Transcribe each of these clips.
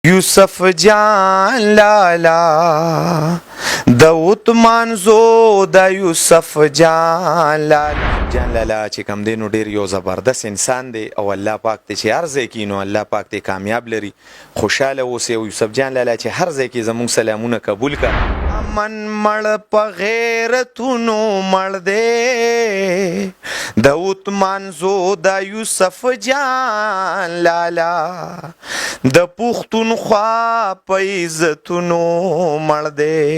یوسف جان لالا د عثمان زو د یوسف جان لالا جان لالا چې کوم دی نو ډیر یو زبردست انسان دی او الله پاک ته چې هر ځای کې نو الله پاک ته کامیاب لري خوشاله اوسې او یوسف جان لالا چې هر ځای کې زموږ سلامونه قبول کړه امن مړ په غیرتونو مړ دی د عثمان زو د یوسف جان لالا د پښتونخوا په عزتونو مړ دی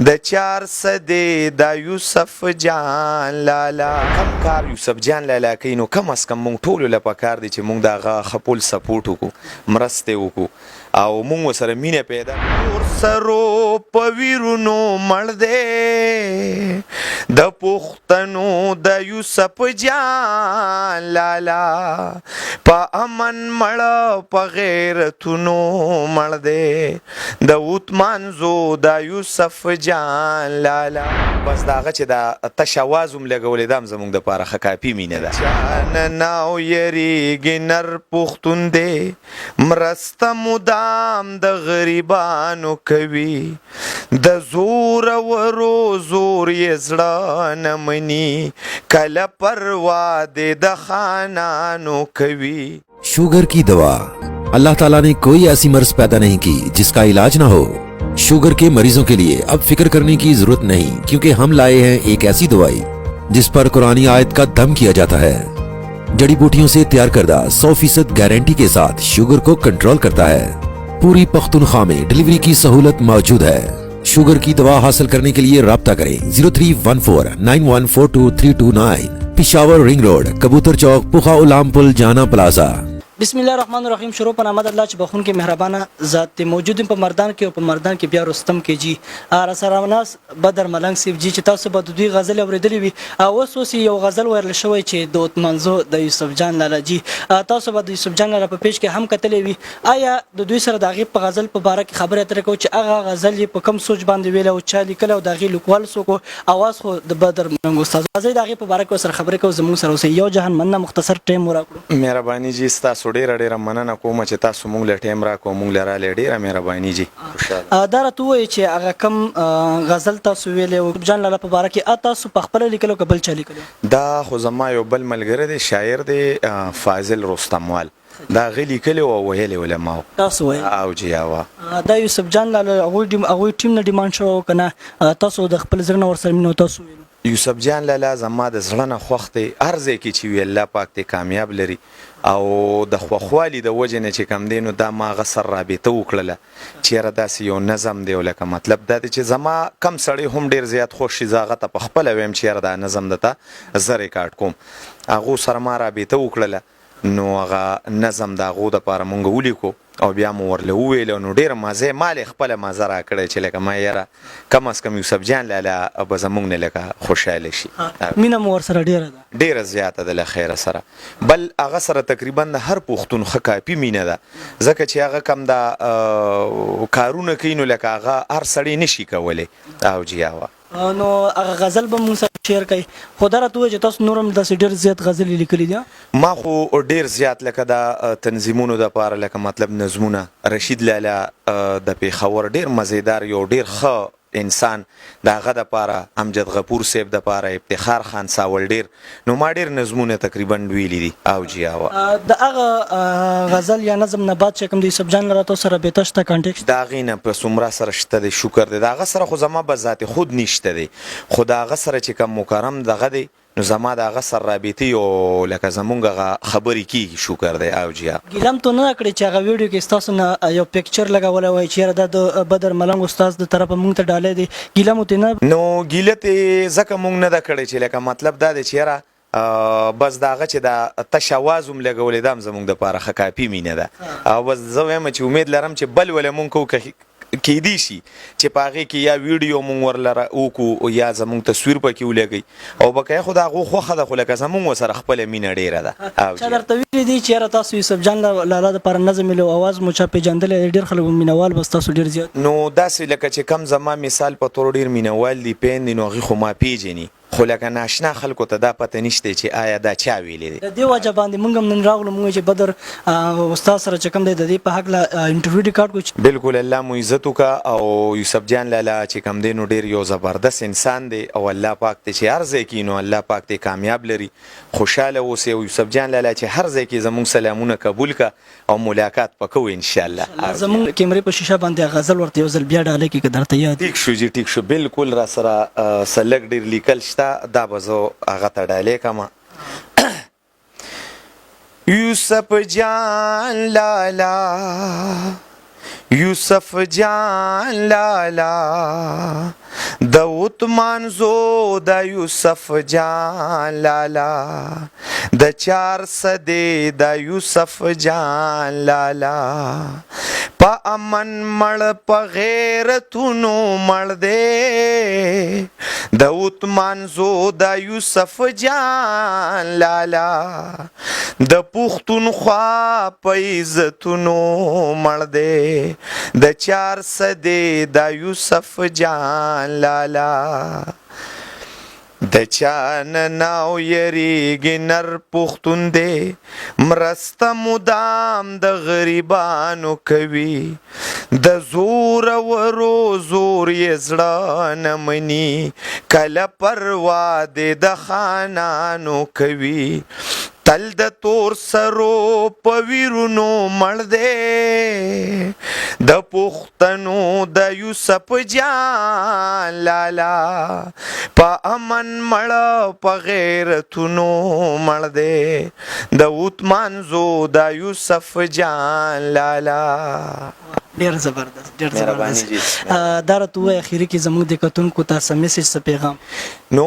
د 400 د یوسف جان لالا کم کار یوسف جان لالا کوي نو کم از کم مونږ ټولو له پکار دی چې مونږ دغه خپل سپورټ وکړو مرسته وکړو او مونږ سره مینه پیدا ور سرو په ویرونو مړ دی د پښتنو د یوسف جان لالا په امن مړ په غیرتونو مړ دی د عثمان زو د یوسف جان لالا بس داغه چې دا تشوازم لګولې دام زموږ د پاره خکاپی مینه ده جان ناو یریږي نر پښتون دی مرسته مدام د غریبانو کوي د زور ورو زور یې زړه نه مني کله پروا د خانانو کوي शुगर की दवा। अल्लाह ताला ने कोई ऐसी मर्ज पैदा नहीं की जिसका इलाज ना हो। शुगर के मरीजों के लिए अब फिक्र करने की जरूरत नहीं, क्योंकि हम लाए हैं एक ऐसी दवाई जिस पर कुरानी आयत का दम किया जाता है। जड़ी बूटियों से तैयार करदा 100% गारंटी के साथ शुगर को कंट्रोल करता है। पूरी पख्तूनख्वा में डिलीवरी की सहूलत मौजूद है। शुगर की दवा हासिल करने के लिए राब्ता करें 0314914239, पिशावर रिंग रोड, कबूतर चौक, पुखा उलाम पुल, जाना प्लाजा। बिस्मिल्लाहिर्रहमानिर्रहीम। शुरू पर नाम अल्लाह च बखुन के मेहरबाना ذات موجود په مردان کې او په مردان کې بیا رستم کې جی رسراناس بدر ملنګ سیف جی چې تاسو به د دوی غزل اوریدلې وي او اوس یو غزل ورل شوی چې د منزو د یوسف جان لالا جی تاسو به د یوسف جان لالا په پیج کې هم کتلې وي آیا د دوی سره د غیب په غزل په باره کې خبره اترې کو چې هغه غزل په کم سوچ باندې ویل او چا لیکل او د غی لیکوال سو اواز خو د بدر ملنګ استاد زه د غیب په باره کې سره خبرې کو زموږ سره اوسې یو جهان مننه مختصر ټیم وراکړو مهرباني جی تاسو ډیره مننه کوم چې تاسو مونږ له ټیم را کوم مونږ لره ډیره مهرباني جی دا راته وایي چې هغه کم غزل تاسو ویلې او جان لالا په باره کې تاسو په خپل لیکلو قبل چا لیکلو دا خو زما یو بل ملګری دی شاعر دی فاضل رستموال دا غلی کلی او ویلې علماء تاسو وایي او جی اوا دا یوسف جان لالا هغه ټیم نه ډیماند شو کنه تاسو د خپل ځرنه ور سره مينو تاسو ویلو یوسف جان لالا زما د زړه نه خوښ دی هر ځای کې چې وی الله پاک ته کامیاب لري او د خوخوالي د وجه نه چې کم دینو دا ما غسر رابطه وکړه چیرې داسې یو نظم دی ولکه مطلب دا چې زما کم سړی هم ډیر زیات خوشی زاغه ته په خپل ویم چیرې دا نظم دته زه ریکارډ کوم هغه سره ما رابطه وکړه نو هغه نظم دا غو د پاره مونږ ولیکو او بیا مو ورله ویل نو ډیر مازه مال خپل مازه را کړی چې لکه ما یاره کم از کم یوسف جان لالا به زمونږ نه لکه خوشاله شي مینه مو ور سره ډیره زیاته د خیر سره بل هغه سره تقریبا هر پښتون خکاپی مینه ده ځکه چې هغه کم دا کارونه کینو لکه هغه هر سړی نشي کولای او جیاوا نو هغه غزل به مونږ سره شیر کوي خو دا راته وایي چې تاسو نورم د ډیر زیات غزل لیکلي دي ما خو ډیر زیات لکه دا تنظیمونو د پاره لکه مطلب نظمونه رشید لالا د پیښور ډیر مزیدار یو ډیر ښه انسان داغه د پاره امجد غفور صاحب د پاره افتخار خان ساول ډیر نو ما ډیر نظمونه تقریبا ویلي دي او جیاوا د هغه غزل یا نظم نه بعد چې کوم دی سب جان لرته سره به تاسو ته کانټیکټ دا غینه په سمرا سره شته د شکر دی داغه سره خو زما به ذات خود نشته دی خدا هغه سره چې کوم مکرم دغه دی نو زما د هغه سره رابطه یو لکه زمونږه خبرې کیږي شکر دی او جیا ګیلم ته نه کړی چې هغه ویډیو کې تاسو نه یو پکچر لګولای وای چې د بدر ملنګ استاد د طرفه مونږ ته ډالې دی ګیلم ته نه نو ګیلته زکه مونږ نه د کړی چې لکه مطلب دا دی چې بس داغه چې دا تشوازم لګولې دام زمونږ د پاره خکاپی مینه ده او بس زه وایم چې امید لرم چې بل ول مونږ کو کې دی شي چې پاغه کې یا ویډیو مونږ ورلره وکو او یا زمونږ تصویر پکې ولګي او بکای خدا غو خوخه د خلک زمونږ سره خپل مینه ډیره ده او چې درته ویل دي چې تاسو یوسف جان لالا د پر نظم له आवाज مو چا پیجندل ډیر خلک مینوال بس تاسو ډیر زیات نو داسې لکه چې کم زما مثال په تور ډیر مینوال دی پین نو غي خو ما پیجنی خو لکه ناشنا خلکو ته دا پته نشته چې آیا دا چا ویلې دی. د دې وجه باندې موږ هم نن راغلو موږ چې بدر استاد سره چې کوم دی د دې په حق لا انټرویو ریکارډ کوو. بالکل الله مو عزت وکړه او یوسف جان لالا چې کوم دی نو ډېر یو زبردست انسان دی او الله پاک ته چې هر ځای کې نو الله پاک ته کامیاب لري. خوشاله اوسئ او یوسف جان لالا چې هر ځای کې زموږ سلامونه قبول کا او ملاقات وکړو ان شاء الله. زموږ کیمرې په شیشه باندې غزل ورته یو ځل بیا ډالې کې درته یاد ټیک شو جی ټیک شو بالکل را سره سلګ ډیر لیکل شته دا به زه هغه ته ډالې کما. یوسف جان لالا یوسف جان لالا د عثمان زو د یوسف جان لالا د 400 د یوسف جان لالا په امن مړ په غیرتونو مړ دے د عثمان زو د یوسف جان لالا د پښتونخوا په عزتونو مړ دے د 400 د یوسف جان لالا د چان ناو یریږي نر پښتون دی مرسته مدام د غریبانو کوي د زور ورو زور یې زړه نه مني کله پروا د خانانو کوي تل د تور سرو په ویرونو مړ دی د پښتنو د یوسف جان لالا په امن مړ په غیرتونو مړ دی د عثمان زو د یوسف جان لالا. ډیر زبردست ډیر زبردست. دا راته وایي اخیری کې زموږ د کتونکو ته څه میسج څه پیغام؟ نو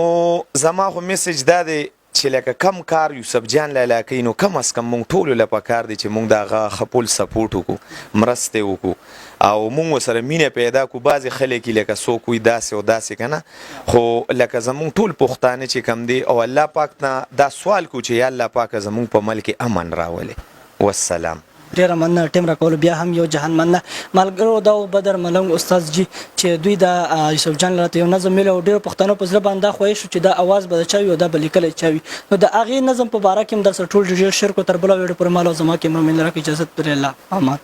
زما خو میسج دا دی چې لکه کم کار یوسف جان لالا کوي نو کم از کم مونږ ټولو له پکار دی چې مونږ د هغه خپل سپورټ وکړو مرستې وکړو او مونږ سره مینه پیدا کو. بعضې خلک لکه څوک وي داسې او داسې که نه خو لکه زمونږ ټول پښتانه چې کم دی او الله پاک نه دا سوال کو چې یا الله پاکه زمونږ په ملک امن راولي. والسلام. ډیره مننه ټیم راکولو بیا هم یو جهان مننه ملګرو دا بدر ملنګ استاد جی چې دوی د یوسف جان لالا یو نظم ویل او ډیرو پښتنو په زړه باندې خوښ شو چې دا اواز به چا وي او دا به لیکلی چا وي. نو د هغې نظم په باره کې هم درسره ټول ډېر شعر کو تر بله ویډیو پورې مال او زما کې مرومین راکړي اجازت پرې الله امان.